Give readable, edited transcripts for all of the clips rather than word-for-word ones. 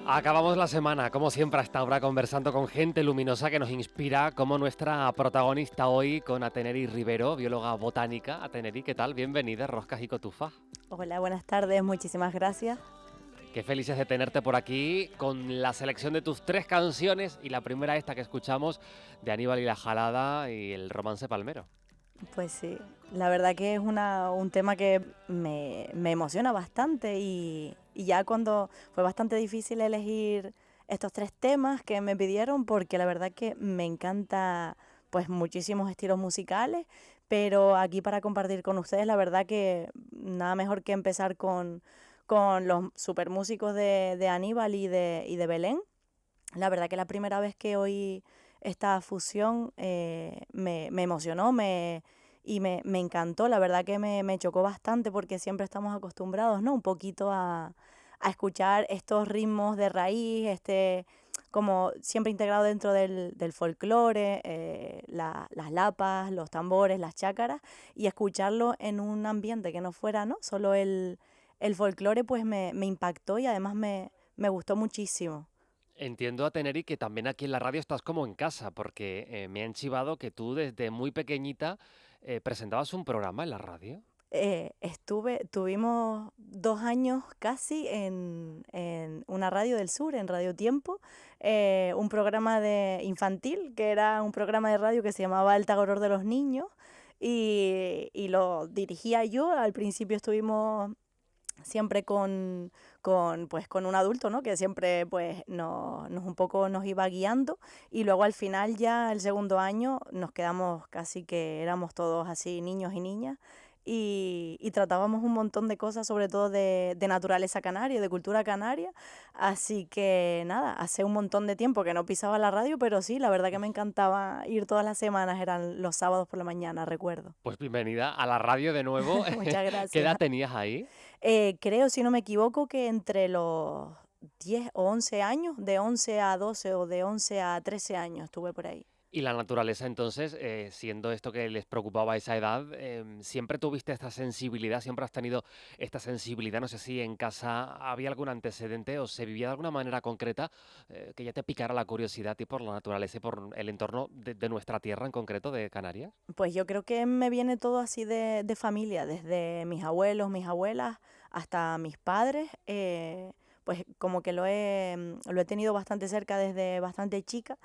Acabamos la semana, como siempre, a esta hora conversando con gente luminosa que nos inspira, como nuestra protagonista hoy con Ateneri Rivero, bióloga botánica. Ateneri, ¿qué tal? Bienvenida, Roscas y Cotufas. Hola, buenas tardes, muchísimas gracias. Qué felices de tenerte por aquí con la selección de tus 3 canciones y la primera esta que escuchamos de Aníbal y la Jalada y el Romance Palmero. Pues sí, la verdad que es un tema que me emociona bastante y ya cuando fue bastante difícil elegir estos tres temas que me pidieron porque la verdad que me encanta pues muchísimos estilos musicales, pero aquí para compartir con ustedes la verdad que nada mejor que empezar con los super músicos de Aníbal y de Belén. La verdad que la primera vez que oí esta fusión me emocionó y me encantó. La verdad que me chocó bastante porque siempre estamos acostumbrados, ¿no? Un poquito a escuchar estos ritmos de raíz, como siempre integrado dentro del folclore, las lapas, los tambores, las chácaras, y escucharlo en un ambiente que no fuera, ¿no? Solo el folclore, pues me impactó y además me gustó muchísimo. Entiendo, Ateneri, que también aquí en la radio estás como en casa, porque me han chivado que tú desde muy pequeñita presentabas un programa en la radio. Tuvimos 2 años casi en una radio del sur, en Radio Tiempo, un programa de infantil, que era un programa de radio que se llamaba El Tagoror de los Niños, y lo dirigía yo. Al principio estuvimos siempre con un adulto, ¿no? Que siempre pues nos un poco nos iba guiando, y luego al final ya el segundo año nos quedamos casi que éramos todos así niños y niñas y tratábamos un montón de cosas, sobre todo de naturaleza canaria, de cultura canaria. Así que nada, hace un montón de tiempo que no pisaba la radio, pero sí, la verdad que me encantaba ir todas las semanas, eran los sábados por la mañana, recuerdo. Pues bienvenida a la radio de nuevo. Muchas ¿Qué gracias. edad tenías ahí? Creo, si no me equivoco, que entre los 10 o 11 años, de 11 a 12 o de 11 a 13 años estuve por ahí. Y la naturaleza, entonces, siendo esto que les preocupaba a esa edad, ¿siempre tuviste esta sensibilidad? ¿Siempre has tenido esta sensibilidad? No sé si en casa había algún antecedente o se vivía de alguna manera concreta que ya te picara la curiosidad y por la naturaleza y por el entorno de nuestra tierra en concreto, de Canarias. Pues yo creo que me viene todo así de familia, desde mis abuelos, mis abuelas, hasta mis padres. Pues como que lo he tenido bastante cerca desde bastante chica.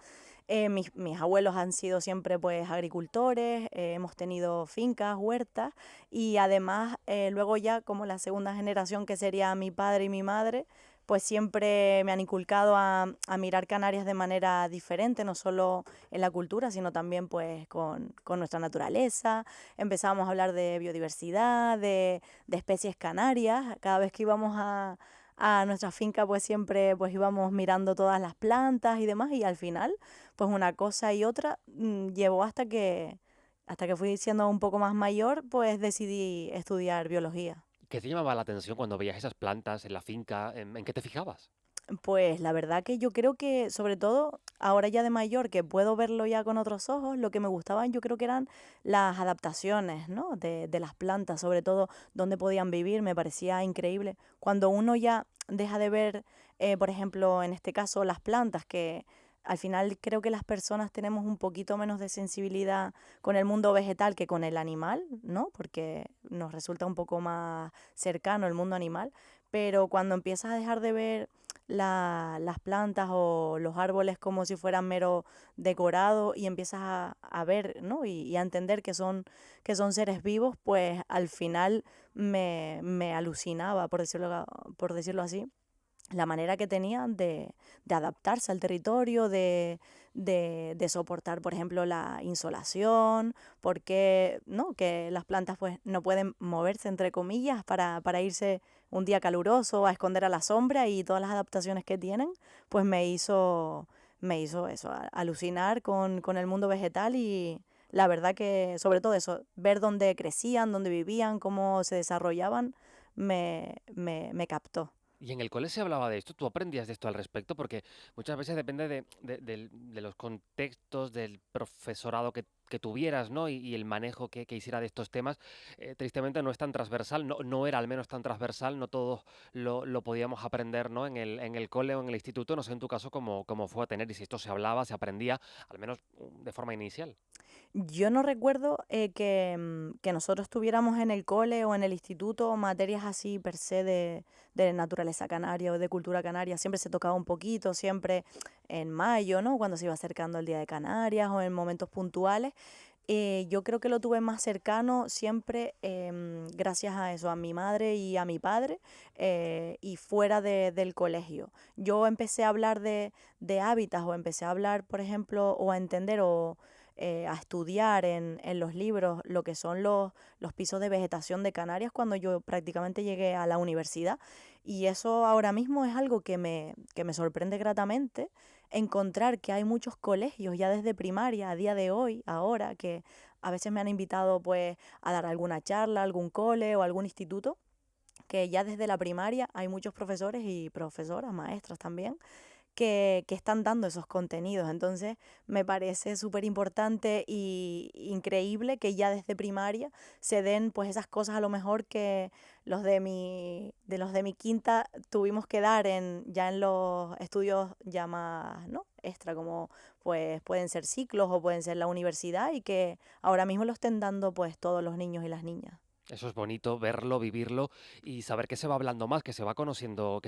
Mis abuelos han sido siempre pues agricultores, hemos tenido fincas, huertas, y además luego ya como la segunda generación, que sería mi padre y mi madre, pues siempre me han inculcado a mirar Canarias de manera diferente, no solo en la cultura, sino también pues con nuestra naturaleza. Empezamos a hablar de biodiversidad, de especies canarias. Cada vez que íbamos a nuestra finca, pues siempre pues íbamos mirando todas las plantas y demás, y al final pues una cosa y otra llevó hasta que fui siendo un poco más mayor, pues decidí estudiar biología. ¿Qué te llamaba la atención cuando veías esas plantas en la finca? ¿En qué te fijabas? Pues la verdad que yo creo que, sobre todo ahora ya de mayor, que puedo verlo ya con otros ojos, lo que me gustaban yo creo que eran las adaptaciones, ¿no? De las plantas, sobre todo dónde podían vivir, me parecía increíble. Cuando uno ya deja de ver, por ejemplo, en este caso, las plantas, que al final creo que las personas tenemos un poquito menos de sensibilidad con el mundo vegetal que con el animal, ¿no? Porque nos resulta un poco más cercano el mundo animal, pero cuando empiezas a dejar de ver las plantas o los árboles como si fueran mero decorado y empiezas a ver, ¿no? Y a entender que son seres vivos, pues al final me alucinaba, por decirlo así, la manera que tenían de adaptarse al territorio, de soportar, por ejemplo, la insolación, porque no, que las plantas pues no pueden moverse, entre comillas, para irse un día caluroso a esconder a la sombra, y todas las adaptaciones que tienen, pues me hizo eso, alucinar con el mundo vegetal. Y la verdad que, sobre todo eso, ver dónde crecían, dónde vivían, cómo se desarrollaban, me captó. Y en el cole se hablaba de esto, ¿tú aprendías de esto al respecto? Porque muchas veces depende de los contextos, del profesorado que que tuvieras, ¿no? Y el manejo que hiciera de estos temas, tristemente no es tan transversal, no era al menos tan transversal, no todos lo podíamos aprender, ¿no? En el cole o en el instituto, no sé en tu caso cómo fue a tener y si esto se hablaba, se aprendía, al menos de forma inicial. Yo no recuerdo que nosotros tuviéramos en el cole o en el instituto materias así per se de naturaleza canaria o de cultura canaria. Siempre se tocaba un poquito, siempre en mayo, ¿no? Cuando se iba acercando el Día de Canarias o en momentos puntuales. Yo creo que lo tuve más cercano siempre gracias a eso, a mi madre y a mi padre y fuera del colegio. Yo empecé a hablar de hábitats o empecé a hablar, por ejemplo, o a entender o a estudiar en los libros lo que son los pisos de vegetación de Canarias cuando yo prácticamente llegué a la universidad. Y eso ahora mismo es algo que me sorprende gratamente encontrar que hay muchos colegios ya desde primaria a día de hoy, ahora, que a veces me han invitado pues a dar alguna charla, algún cole o algún instituto, que ya desde la primaria hay muchos profesores y profesoras, maestras también, que están dando esos contenidos. Entonces, me parece súper importante y increíble que ya desde primaria se den pues esas cosas a lo mejor que los de mi quinta tuvimos que dar ya en los estudios ya más, ¿no? Extra, como pues pueden ser ciclos o pueden ser la universidad y que ahora mismo lo estén dando pues todos los niños y las niñas. Eso es bonito, verlo, vivirlo y saber que se va hablando más, que se va conociendo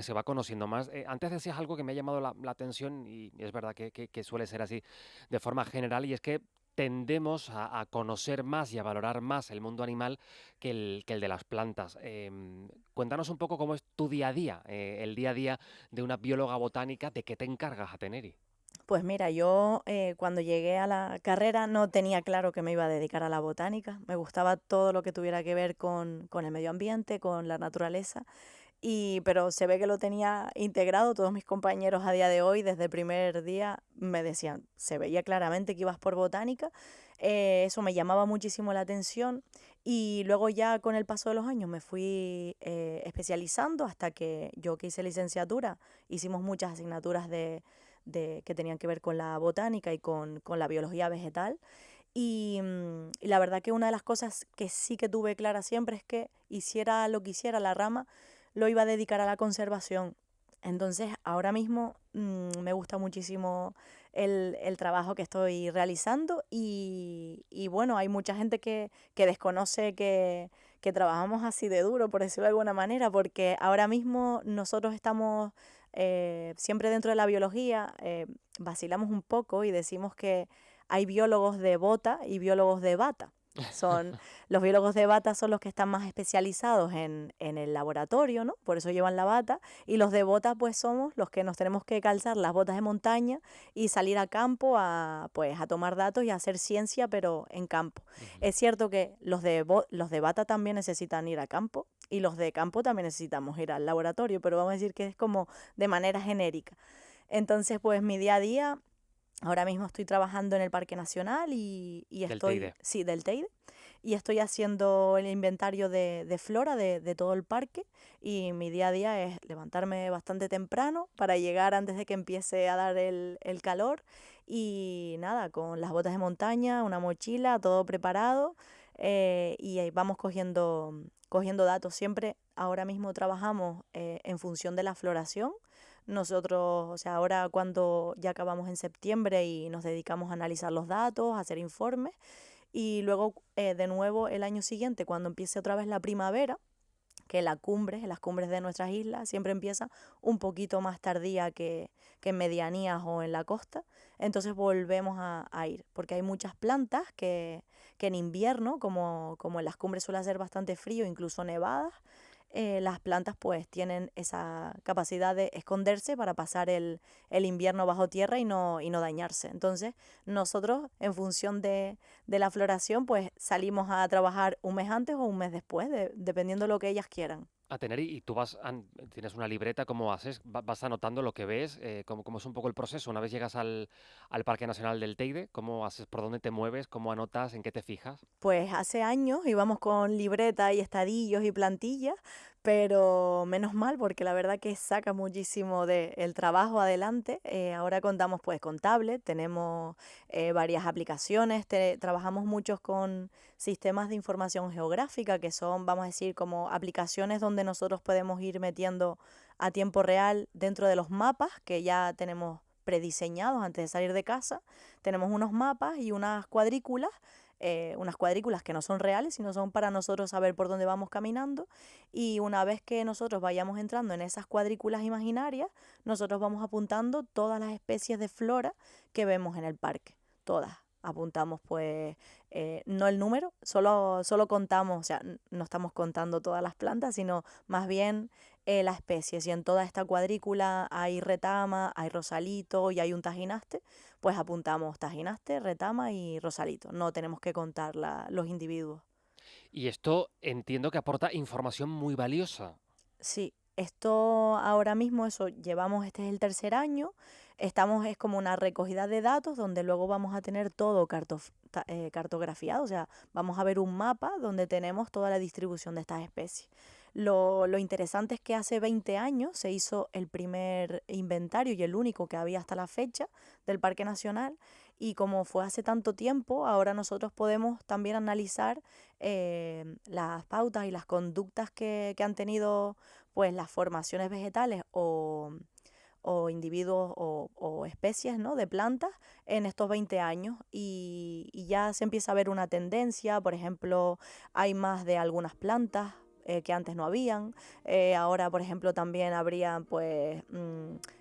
más. Antes decías algo que me ha llamado la atención y es verdad que suele ser así de forma general y es que tendemos a conocer más y a valorar más el mundo animal que el de las plantas. Cuéntanos un poco cómo es tu día a día, el día a día de una bióloga botánica, ¿de qué te encargas, Ateneri? Pues mira, yo cuando llegué a la carrera no tenía claro que me iba a dedicar a la botánica. Me gustaba todo lo que tuviera que ver con el medio ambiente, con la naturaleza, pero se ve que lo tenía integrado. Todos mis compañeros a día de hoy, desde el primer día, me decían, se veía claramente que ibas por botánica. Eso me llamaba muchísimo la atención y luego ya con el paso de los años me fui especializando hasta que yo que hice licenciatura, hicimos muchas asignaturas que tenían que ver con la botánica y con la biología vegetal. Y la verdad que una de las cosas que sí que tuve clara siempre es que hiciera lo que hiciera la rama, lo iba a dedicar a la conservación. Entonces, ahora mismo me gusta muchísimo el trabajo que estoy realizando y bueno, hay mucha gente que desconoce que trabajamos así de duro, por decirlo de alguna manera, porque ahora mismo nosotros estamos siempre dentro de la biología, vacilamos un poco y decimos que hay biólogos de bota y biólogos de bata. Son, los biólogos de bata son los que están más especializados en el laboratorio, ¿no? Por eso llevan la bata. Y los de bota, pues somos los que nos tenemos que calzar las botas de montaña y salir a campo pues, a tomar datos y a hacer ciencia, pero en campo. Ujú. Es cierto que los de bata también necesitan ir a campo y los de campo también necesitamos ir al laboratorio, pero vamos a decir que es como de manera genérica. Entonces, pues mi día a día. Ahora mismo estoy trabajando en el Parque Nacional y Del estoy, Teide. sí, del Teide, y estoy haciendo el inventario de flora de todo el parque y mi día a día es levantarme bastante temprano para llegar antes de que empiece a dar el calor y nada, con las botas de montaña, una mochila, todo preparado y ahí vamos cogiendo datos. Siempre ahora mismo trabajamos en función de la floración. Nosotros, o sea, ahora cuando ya acabamos en septiembre y nos dedicamos a analizar los datos, a hacer informes, y luego de nuevo el año siguiente, cuando empiece otra vez la primavera, que la cumbre, las cumbres de nuestras islas, siempre empieza un poquito más tardía que en medianías o en la costa, entonces volvemos a ir, porque hay muchas plantas que en invierno, como en las cumbres suele hacer bastante frío, incluso nevadas, las plantas pues tienen esa capacidad de esconderse para pasar el invierno bajo tierra y no dañarse. Entonces nosotros en función de la floración pues salimos a trabajar un mes antes o un mes después, dependiendo de lo que ellas quieran. Ateneri, y tú tienes una libreta, ¿cómo haces? ¿Vas anotando lo que ves? ¿Cómo es un poco el proceso? Una vez llegas al Parque Nacional del Teide, ¿cómo haces? ¿Por dónde te mueves? ¿Cómo anotas? ¿En qué te fijas? Pues hace años íbamos con libreta y estadillos y plantillas, pero menos mal, porque la verdad que saca muchísimo del trabajo adelante. Ahora contamos pues con tablet, tenemos varias aplicaciones, trabajamos muchos con sistemas de información geográfica, que son, vamos a decir, como aplicaciones donde nosotros podemos ir metiendo a tiempo real dentro de los mapas que ya tenemos prediseñados antes de salir de casa. Tenemos unos mapas y unas cuadrículas que no son reales, sino son para nosotros saber por dónde vamos caminando. Y una vez que nosotros vayamos entrando en esas cuadrículas imaginarias, nosotros vamos apuntando todas las especies de flora que vemos en el parque. Todas. Apuntamos pues no el número, solo contamos, o sea, no estamos contando todas las plantas, sino más bien la especie. Si en toda esta cuadrícula hay retama, hay rosalito y hay un tajinaste, pues apuntamos tajinaste, retama y rosalito. No tenemos que contar los individuos. Y esto entiendo que aporta información muy valiosa. Sí, esto ahora mismo, eso llevamos, este es el tercer año, estamos, es como una recogida de datos donde luego vamos a tener todo cartografiado, o sea, vamos a ver un mapa donde tenemos toda la distribución de estas especies. Lo interesante es que hace 20 años se hizo el primer inventario y el único que había hasta la fecha del Parque Nacional, y como fue hace tanto tiempo, ahora nosotros podemos también analizar las pautas y las conductas que han tenido pues las formaciones vegetales o individuos o especies, ¿no?, de plantas en estos 20 años, y ya se empieza a ver una tendencia. Por ejemplo, hay más de algunas plantas que antes no habían. Ahora, por ejemplo, también habría pues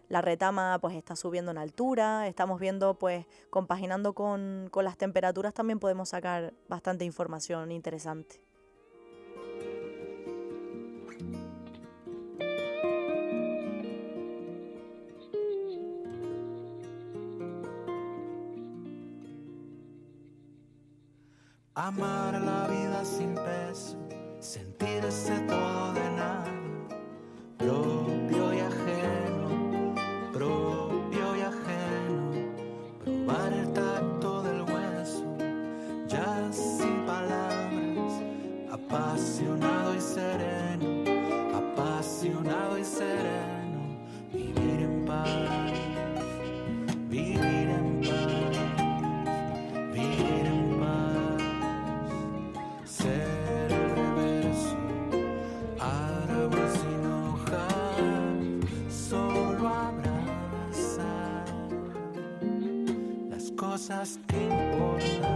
la retama pues está subiendo en altura. Estamos viendo pues compaginando con las temperaturas también podemos sacar bastante información interesante. Amar la vida sin peso, sentirse todo de nada, propio y ajeno, propio y ajeno, probar el tacto del hueso, ya sin palabras, apasionado y sereno, apasionado y sereno, vivir en paz, vivir en paz, vivir en paz. Ser el reverso, árbol sin hoja, solo abrazar las cosas que importan.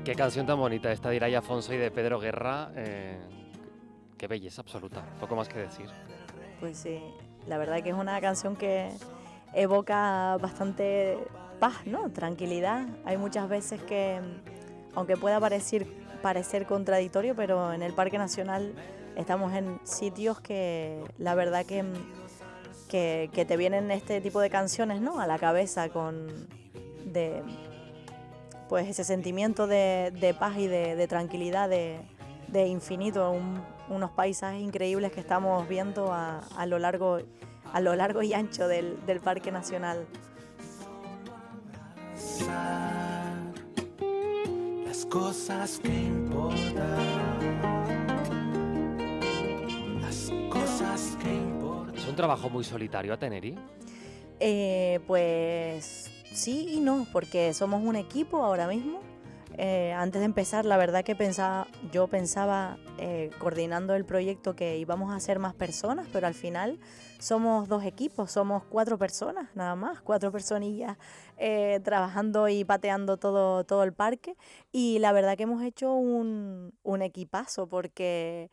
Qué canción tan bonita esta de Irai Afonso y de Pedro Guerra. Qué belleza absoluta, poco más que decir. Pues sí, la verdad que es una canción que evoca bastante paz, ¿no? Tranquilidad. Hay muchas veces que, aunque pueda parecer contradictorio, pero en el Parque Nacional estamos en sitios que la verdad que te vienen este tipo de canciones, ¿no?, a la cabeza de pues ese sentimiento de paz y de tranquilidad, de infinito, unos paisajes increíbles que estamos viendo a lo largo y ancho del Parque Nacional. Las cosas que importan, las cosas que importan. ¿Es un trabajo muy solitario, Ateneri? Pues sí y no, porque somos un equipo ahora mismo. Antes de empezar, la verdad que yo pensaba coordinando el proyecto que íbamos a ser más personas, pero al final somos dos equipos, somos 4 personas nada más, 4 personillas trabajando y pateando todo el parque. Y la verdad que hemos hecho un equipazo, porque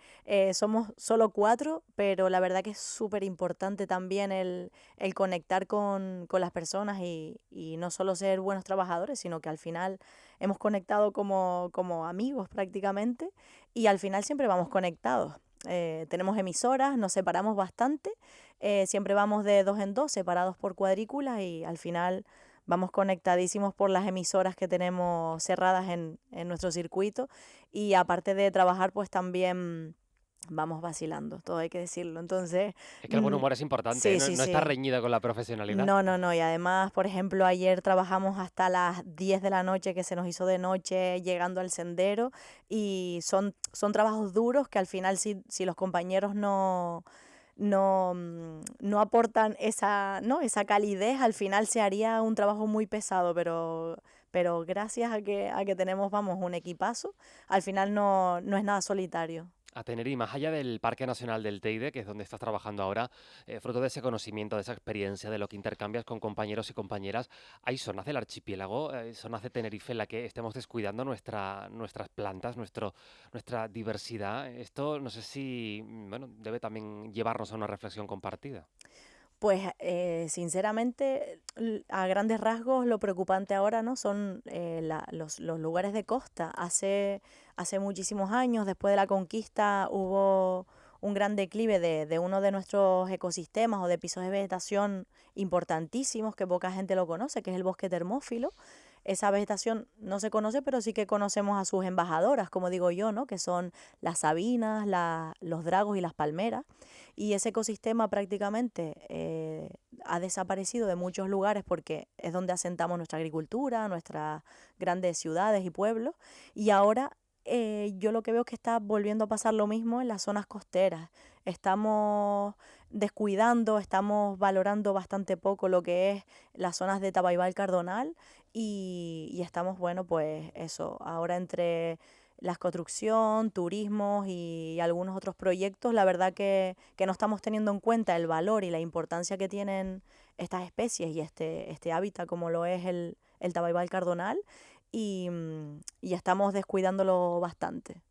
somos solo 4, pero la verdad que es súper importante también el conectar con las personas y no solo ser buenos trabajadores, sino que al final hemos conectado como amigos prácticamente, y al final siempre vamos conectados. Tenemos emisoras, nos separamos bastante, siempre vamos de 2 en 2, separados por cuadrículas, y al final vamos conectadísimos por las emisoras que tenemos cerradas en nuestro circuito. Y aparte de trabajar, pues también vamos vacilando, todo hay que decirlo. Entonces, Es que el buen mm, humor es importante, ¿eh? sí, No, sí, no está sí. reñido con la profesionalidad. No, no, no. Y además, por ejemplo, ayer trabajamos hasta las 10 de la noche, que se nos hizo de noche llegando al sendero, y son trabajos duros que al final si los compañeros no aportan esa, ¿no? esa calidez, al final se haría un trabajo muy pesado, pero gracias a que tenemos, vamos, un equipazo, al final no es nada solitario. A tener, y más allá del Parque Nacional del Teide, que es donde estás trabajando ahora, fruto de ese conocimiento, de esa experiencia, de lo que intercambias con compañeros y compañeras, ¿hay zonas del archipiélago, zonas de Tenerife en la que estemos descuidando nuestras plantas, nuestra diversidad? Esto no sé si, bueno, debe también llevarnos a una reflexión compartida. Pues sinceramente, a grandes rasgos, lo preocupante ahora, ¿no? son los lugares de costa. Hace muchísimos años, después de la conquista, hubo un gran declive de uno de nuestros ecosistemas o de pisos de vegetación importantísimos que poca gente lo conoce, que es el bosque termófilo. Esa vegetación no se conoce, pero sí que conocemos a sus embajadoras, como digo yo, ¿no? Que son las sabinas, los dragos y las palmeras. Y ese ecosistema prácticamente ha desaparecido de muchos lugares porque es donde asentamos nuestra agricultura, nuestras grandes ciudades y pueblos. Y ahora yo lo que veo es que está volviendo a pasar lo mismo en las zonas costeras. Estamos descuidando, estamos valorando bastante poco lo que es las zonas de Tabaibal Cardonal y estamos, bueno, pues eso, ahora entre la construcción, turismos y algunos otros proyectos, la verdad que no estamos teniendo en cuenta el valor y la importancia que tienen estas especies y este hábitat como lo es el Tabaibal Cardonal y estamos descuidándolo bastante.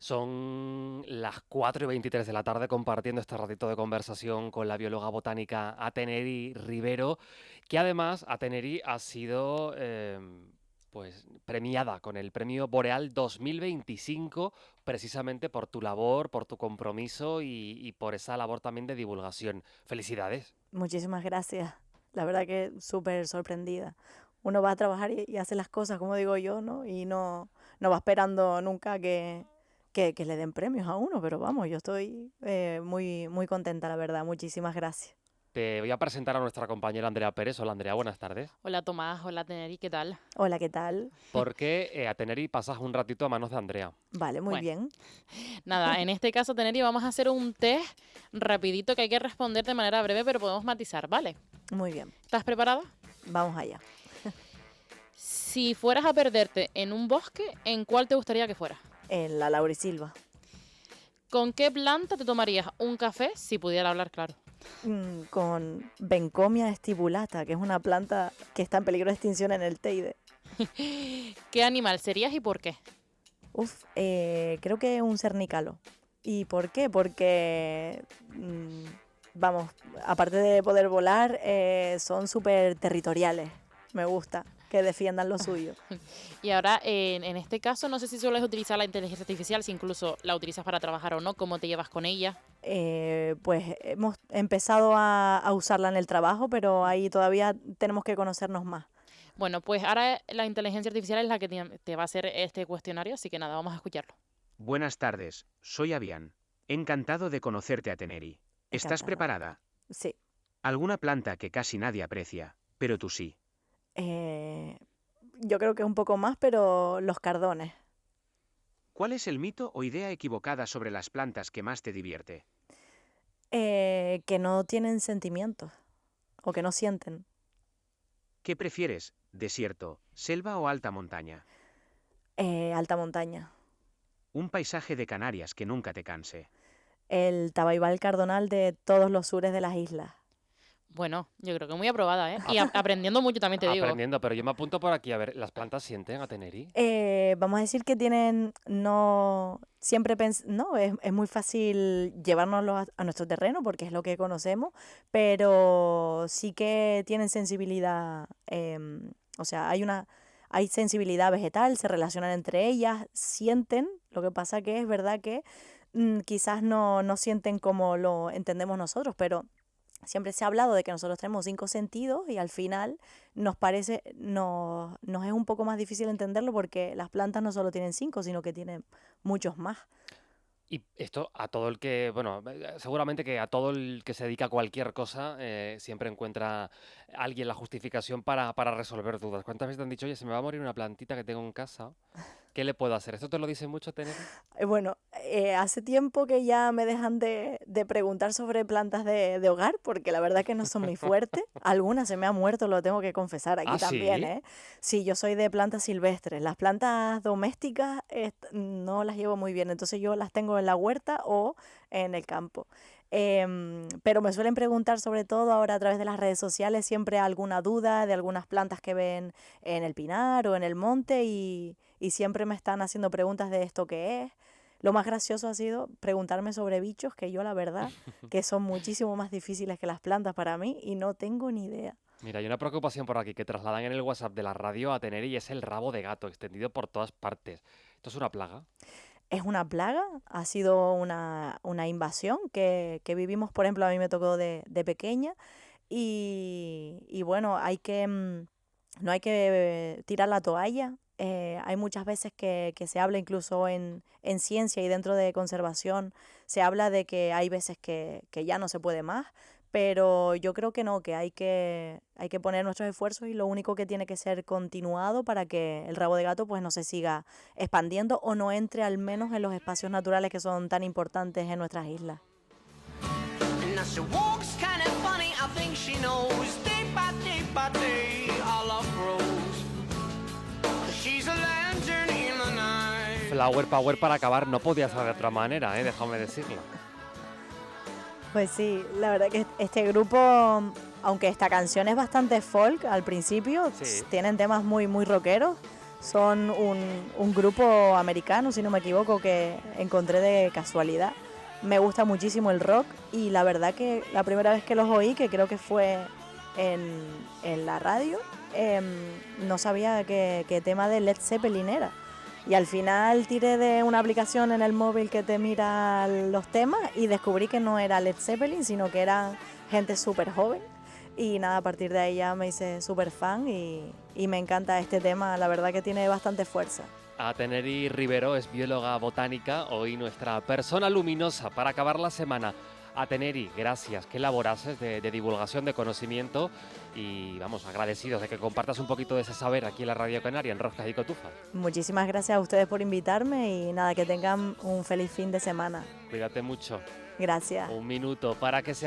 Son las 4:23 de la tarde compartiendo este ratito de conversación con la bióloga botánica Ateneri Rivero, que además Ateneri ha sido pues premiada con el Premio Boreal 2025 precisamente por tu labor, por tu compromiso y por esa labor también de divulgación. Felicidades. Muchísimas gracias. La verdad que súper sorprendida. Uno va a trabajar y hace las cosas como digo yo, ¿no? Y no va esperando nunca que le den premios a uno, pero vamos, yo estoy muy, muy contenta, la verdad. Muchísimas gracias. Te voy a presentar a nuestra compañera Andrea Pérez. Hola Andrea, buenas tardes. Hola Tomás, hola Teneri, ¿qué tal? Hola, ¿qué tal? Porque a Teneri pasas un ratito a manos de Andrea. Vale, muy Bueno, bien. nada, en este caso Teneri vamos a hacer un test rapidito que hay que responder de manera breve, pero podemos matizar, ¿vale? Muy bien. ¿Estás preparada? Vamos allá. Si fueras a perderte en un bosque, ¿en cuál te gustaría que fueras? En la Laurisilva. ¿Con qué planta te tomarías un café si pudiera hablar claro? Con Bencomia estipulata, que es una planta que está en peligro de extinción en el Teide. ¿Qué animal serías y por qué? Creo que un cernícalo. ¿Y por qué? Porque, vamos, aparte de poder volar, son súper territoriales. Me gusta que defiendan lo suyo. Y ahora, en este caso, no sé si sueles utilizar la inteligencia artificial, si incluso la utilizas para trabajar o no, ¿cómo te llevas con ella? Pues hemos empezado a usarla en el trabajo, pero ahí todavía tenemos que conocernos más. Bueno, pues ahora la inteligencia artificial es la que te va a hacer este cuestionario, así que nada, vamos a escucharlo. Buenas tardes, soy Avian. Encantado de conocerte, Ateneri. ¿Estás Encantada. preparada? Sí. Alguna planta que casi nadie aprecia, pero tú sí. Yo creo que un poco más, pero los cardones. ¿Cuál es el mito o idea equivocada sobre las plantas que más te divierte? Que no tienen sentimientos o que no sienten. ¿Qué prefieres, desierto, selva o alta montaña? Alta montaña. Un paisaje de Canarias que nunca te canse. El Tabaibal Cardonal de todos los sures de las islas. Bueno, yo creo que muy aprobada, ¿eh? Y aprendiendo mucho también te digo. Aprendiendo, pero yo me apunto por aquí. A ver, ¿las plantas sienten a Teneri? Vamos a decir que tienen, no, siempre, no, es muy fácil llevárnoslo a nuestro terreno porque es lo que conocemos, pero sí que tienen sensibilidad, o sea, hay sensibilidad vegetal, se relacionan entre ellas, sienten, lo que pasa que es verdad que quizás no sienten como lo entendemos nosotros, pero siempre se ha hablado de que nosotros tenemos 5 sentidos y al final nos es un poco más difícil entenderlo porque las plantas no solo tienen 5, sino que tienen muchos más. Y esto a todo el que, bueno, seguramente que a todo el que se dedica a cualquier cosa siempre encuentra alguien la justificación para resolver dudas. ¿Cuántas veces te han dicho, oye, se me va a morir una plantita que tengo en casa? ¿Qué le puedo hacer? ¿Esto te lo dice mucho, Teneri? Bueno, hace tiempo que ya me dejan de preguntar sobre plantas de hogar, porque la verdad que no son muy fuertes. Algunas se me han muerto, lo tengo que confesar aquí Ah, también, sí. ¿eh? Sí, yo soy de plantas silvestres. Las plantas domésticas no las llevo muy bien, entonces yo las tengo en la huerta o en el campo. Pero me suelen preguntar sobre todo ahora a través de las redes sociales siempre alguna duda de algunas plantas que ven en el pinar o en el monte y siempre me están haciendo preguntas de esto que es. Lo más gracioso ha sido preguntarme sobre bichos que yo la verdad que son muchísimo más difíciles que las plantas para mí y no tengo ni idea. Mira, hay una preocupación por aquí que trasladan en el WhatsApp de la radio a Teneri y es el rabo de gato extendido por todas partes. ¿Esto es una plaga? Es una plaga, ha sido una invasión que vivimos, por ejemplo, a mí me tocó de pequeña y bueno, no hay que tirar la toalla. Hay muchas veces que se habla incluso en ciencia y dentro de conservación, se habla de que hay veces que ya no se puede más, pero yo creo que no, que hay que poner nuestros esfuerzos y lo único que tiene que ser continuado para que el rabo de gato pues no se siga expandiendo o no entre al menos en los espacios naturales que son tan importantes en nuestras islas. And now she walks kind of funny, I think she knows. Day by day, our love grows. She's a lantern in the night. Flower Power para acabar no podía ser de otra manera, déjame decirlo. Pues sí, la verdad que este grupo, aunque esta canción es bastante folk al principio, Sí. tienen temas muy rockeros. Son un grupo americano, si no me equivoco, que encontré de casualidad. Me gusta muchísimo el rock y la verdad que la primera vez que los oí, que creo que fue en la radio, no sabía que tema de Led Zeppelin era. Y al final tiré de una aplicación en el móvil que te mira los temas y descubrí que no era Led Zeppelin, sino que era gente súper joven. Y nada, a partir de ahí ya me hice súper fan y me encanta este tema, la verdad que tiene bastante fuerza. Teneri Rivero es bióloga botánica, hoy nuestra persona luminosa para acabar la semana. Teneri, gracias, qué labor haces de divulgación, de conocimiento y vamos, agradecidos de que compartas un poquito de ese saber aquí en la Radio Canaria, en Roscas y Cotufas. Muchísimas gracias a ustedes por invitarme y nada, que tengan un feliz fin de semana. Cuídate mucho. Gracias. Un minuto para que sea